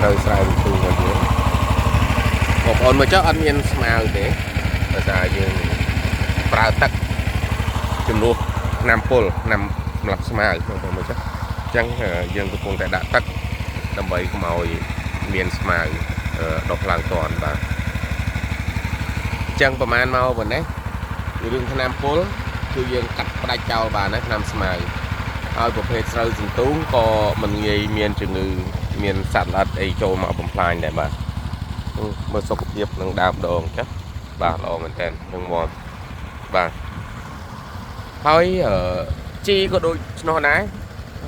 ត្រូវស្រែវិទូមកយើងបងប្អូនមកចុះអត់មានស្មៅទេដោយសារយើងប្រើទឹកជំនួសថ្នាំពុលថ្នាំសម្រាប់ស្មៅបងប្អូនមកចុះអញ្ចឹងយើងកំពុងតែដាក់ទឹកដើម្បីកុំឲ្យមានស្មៅដុះឡើងតាន់បាទអញ្ចឹងប្រហែលមកប៉ុណ្ណេះរឿងថ្នាំពុលគឺយើងកាត់ផ្ដាច់ចោលបានណាថ្នាំស្មៅហើយប្រភេទស្រូវសន្ទូងក៏មិនងាយមានជំងឺមានសត្វល្អិតអីចូលមកបំផ្លាញដែរបាទមើលសុខភាពនឹងដើមដងចាស់បាទល្អមែនតើនឹងមកបាទហើយជីក៏ដូចឆ្នោះដែរ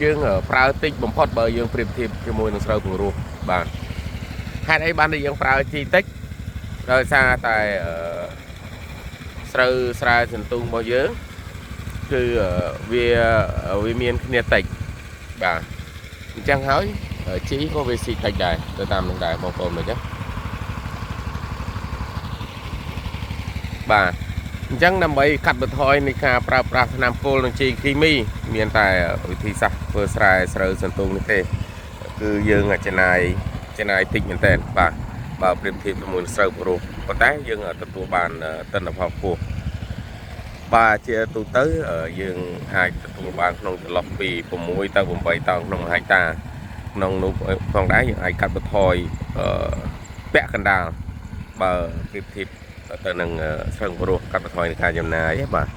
យើងប្រើតិចបំផុតបើយើងប្រៀបធៀបជាមួយនឹងស្រូវពង្រោះបាទហេតុអីបានតែយើងប្រើជីតិចដោយសារតែស្រូវស្រែសន្ទូងរបស់យើងគឺវាមានគ្នាតិចបាទអញ្ចឹងហើយជីក៏វាស៊ីតិចដែរទៅតាមនឹងដែរបងប្អូនមើលចាបាទអញ្ចឹងដើម្បីកាត់បន្ថយនៃការប្រើប្រាស់ថ្នាំពុលនិងជីគីមីមានតែវិធីសាស្ត្រធ្វើស្រែស្រូវសន្ទូងនេះទេគឺយើងចំណាយតិចមែនតើបាទបើប្រៀបធៀបជាមួយស្រូវពង្រោះប៉ុន្តែយើងទទួលបានទិន្នផលខ្ពស់បាទជាទូទៅយើងអាចទទួលបានក្នុងចន្លោះពី6ទៅ8តោនក្នុងហិកតាក្នុងនោះផងដែរយើងអាចកាត់បន្ថយពាក់កណ្ដាលបើប្រៀបធៀបទៅនឹងស្រូវពង្រោះកាត់បន្ថយនៃការចំណាយបាទ